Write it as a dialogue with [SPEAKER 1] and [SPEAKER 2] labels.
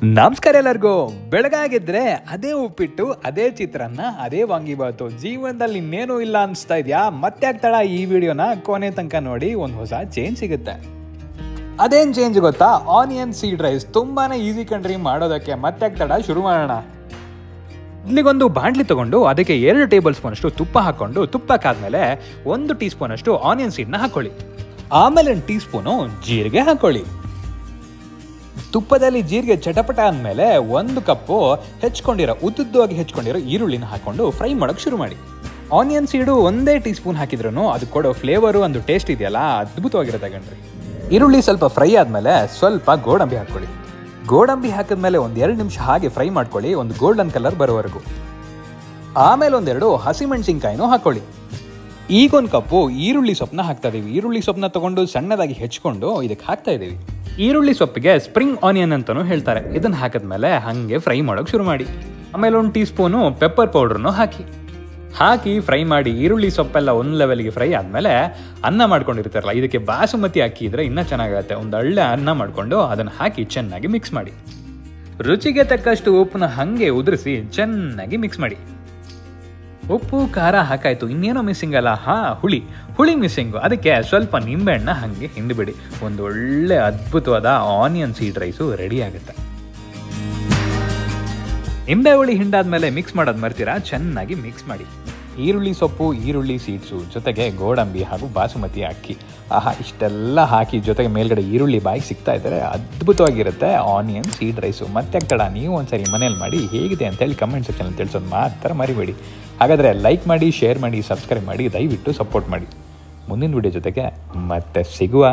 [SPEAKER 1] ನಮಸ್ಕಾರ ಎಲ್ಲರಿಗೂ. ಬೆಳಗಾಗಿದ್ರೆ ಅದೇ ಉಪ್ಪಿಟ್ಟು, ಅದೇ ಚಿತ್ರಾನ್ನ, ಅದೇ ವಾಂಗಿಬಾತು. ಜೀವನದಲ್ಲಿ ಇನ್ನೇನು ಇಲ್ಲ ಅನಿಸ್ತಾ ಇದೆಯಾ? ಮತ್ತೆ ಆಗ್ತಾಳ ಈ ವಿಡಿಯೋನ ಕೊನೆ ತನಕ ನೋಡಿ, ಒಂದು ಹೊಸ ಚೇಂಜ್ ಸಿಗುತ್ತೆ. ಅದೇನು ಚೇಂಜ್ ಗೊತ್ತಾ? Onion seed rice. ತುಂಬಾನೇ ಈಸಿ ಕಂಡ್ರಿ ಮಾಡೋದಕ್ಕೆ. ಮತ್ತೆ ಆಗ್ತಾಳ, ಶುರು ಮಾಡೋಣ. ಇಲ್ಲಿಗೊಂದು ಬಾಂಡ್ಲಿ ತಗೊಂಡು ಅದಕ್ಕೆ 2 ಟೇಬಲ್ ಸ್ಪೂನ್ ಅಷ್ಟು ತುಪ್ಪ ಹಾಕೊಂಡು, ತುಪ್ಪಕ್ಕಾದ್ಮೇಲೆ 1 ಟೀ ಸ್ಪೂನ್ ಅಷ್ಟು ಆನಿಯನ್ ಸೀಡ್ನ ಹಾಕೊಳ್ಳಿ. ಆಮೇಲೆ 1 ಟೀ ಸ್ಪೂನು ಜೀರಿಗೆ ಹಾಕೊಳ್ಳಿ. ತುಪ್ಪದಲ್ಲಿ ಜೀರಿಗೆ ಚಟಪಟ ಅಂದಮೇಲೆ 1 ಕಪ್ಪು ಉದ್ದುದ್ದವಾಗಿ ಹೆಚ್ಕೊಂಡಿರೋ ಈರುಳ್ಳಿನ ಹಾಕೊಂಡು ಫ್ರೈ ಮಾಡೋಕೆ ಶುರು ಮಾಡಿ. ಆನಿಯನ್ ಸೀಡು 1 ಟೀ ಸ್ಪೂನ್ ಹಾಕಿದ್ರು ಅದು ಕೊಡೋ ಫ್ಲೇವರು, ಒಂದು ಟೇಸ್ಟ್ ಇದೆಯಲ್ಲ, ಅದ್ಭುತವಾಗಿರುತ್ತೆ ಕಣ್ರಿ. ಈರುಳ್ಳಿ ಸ್ವಲ್ಪ ಫ್ರೈ ಆದಮೇಲೆ ಸ್ವಲ್ಪ ಗೋಡಂಬಿ ಹಾಕೊಳ್ಳಿ. ಗೋಡಂಬಿ ಹಾಕಿದ್ಮೇಲೆ 1-2 ನಿಮಿಷ ಹಾಗೆ ಫ್ರೈ ಮಾಡ್ಕೊಳ್ಳಿ, ಒಂದು ಗೋಲ್ಡನ್ ಕಲರ್ ಬರೋವರೆಗೂ. ಆಮೇಲೆ 1-2 ಹಸಿಮೆಣಸಿನ್ಕಾಯಿನೂ ಹಾಕೊಳ್ಳಿ. ಈಗ 1 ಕಪ್ಪು ಈರುಳ್ಳಿ ಸೊಪ್ಪನ್ನ ಹಾಕ್ತಾ ಇದೀವಿ. ಈರುಳ್ಳಿ ಸೊಪ್ಪನ್ನ ತಗೊಂಡು ಸಣ್ಣದಾಗಿ ಹೆಚ್ಕೊಂಡು ಇದಕ್ಕೆ ಹಾಕ್ತಾ ಇದೀವಿ. ಈರುಳ್ಳಿ ಸೊಪ್ಪಿಗೆ ಸ್ಪ್ರಿಂಗ್ ಆನಿಯನ್ ಅಂತಾನೂ ಹೇಳ್ತಾರೆ. ಇದನ್ನ ಹಾಕಿದ್ಮೇಲೆ ಹಾಗೆ ಫ್ರೈ ಮಾಡೋಕೆ ಶುರು ಮಾಡಿ. ಆಮೇಲೆ 1 ಟೀ ಸ್ಪೂನು ಪೆಪ್ಪರ್ ಪೌಡ್ರನ್ನು ಹಾಕಿ ಫ್ರೈ ಮಾಡಿ. ಈರುಳ್ಳಿ ಸೊಪ್ಪೆಲ್ಲ ಒಂದು ಲೆವೆಲ್ಗೆ ಫ್ರೈ ಆದಮೇಲೆ ಅನ್ನ ಮಾಡ್ಕೊಂಡಿರ್ತಾರಲ್ಲ, ಇದಕ್ಕೆ ಬಾಸುಮತಿ ಅಕ್ಕಿ ಇದ್ರೆ ಇನ್ನೂ ಚೆನ್ನಾಗುತ್ತೆ. ಒಂದು ಒಳ್ಳೆ ಅನ್ನ ಮಾಡಿಕೊಂಡು ಅದನ್ನು ಹಾಕಿ ಚೆನ್ನಾಗಿ ಮಿಕ್ಸ್ ಮಾಡಿ. ರುಚಿಗೆ ತಕ್ಕಷ್ಟು ಉಪ್ಪನ್ನ ಹಾಗೆ ಉದುರಿಸಿ ಚೆನ್ನಾಗಿ ಮಿಕ್ಸ್ ಮಾಡಿ. ಉಪ್ಪು ಖಾರ ಹಾಕಾಯ್ತು, ಇನ್ನೇನೋ ಮಿಸ್ಸಿಂಗ್ ಅಲ್ಲ? ಹುಳಿ ಮಿಸ್ಸಿಂಗು. ಅದಕ್ಕೆ ಸ್ವಲ್ಪ ನಿಂಬೆಹಣ್ಣ ಹಾಗೆ ಹಿಂಡಿಬಿಡಿ. ಒಂದು ಒಳ್ಳೆ ಅದ್ಭುತವಾದ ಆನಿಯನ್ ಸೀಡ್ ರೈಸು ರೆಡಿ ಆಗುತ್ತೆ. ನಿಂಬೆ ಹುಳಿ ಹಿಂಡಾದ್ಮೇಲೆ ಮಿಕ್ಸ್ ಮಾಡೋದು ಮರ್ತೀರಾ? ಚೆನ್ನಾಗಿ ಮಿಕ್ಸ್ ಮಾಡಿ. ಈರುಳ್ಳಿ ಸೊಪ್ಪು, ಈರುಳ್ಳಿ ಸೀಡ್ಸು, ಜೊತೆಗೆ ಗೋಡಂಬಿ ಹಾಗೂ ಬಾಸುಮತಿ ಅಕ್ಕಿ, ಇಷ್ಟೆಲ್ಲ ಹಾಕಿ ಜೊತೆಗೆ ಮೇಲ್ಗಡೆ ಈರುಳ್ಳಿ ಬಾಯಿಗೆ ಸಿಗ್ತಾ ಇದ್ದರೆ ಅದ್ಭುತವಾಗಿರುತ್ತೆ ಆನಿಯನ್ ಸೀಡ್ ರೈಸು. ಮತ್ತೆ ಆಗ್ತಾಳ, ನೀವು ಒಂದ್ಸರಿ ಮನೇಲಿ ಮಾಡಿ ಹೇಗಿದೆ ಅಂತೇಳಿ ಕಮೆಂಟ್ ಸೆಕ್ಷನಲ್ಲಿ ತಿಳಿಸೋದು ಮಾತ್ರ ಮರಿಬೇಡಿ. ಹಾಗಾದರೆ ಲೈಕ್ ಮಾಡಿ, ಶೇರ್ ಮಾಡಿ, ಸಬ್ಸ್ಕ್ರೈಬ್ ಮಾಡಿ, ದಯವಿಟ್ಟು ಸಪೋರ್ಟ್ ಮಾಡಿ. ಮುಂದಿನ ವಿಡಿಯೋ ಜೊತೆಗೆ ಮತ್ತೆ ಸಿಗುವ.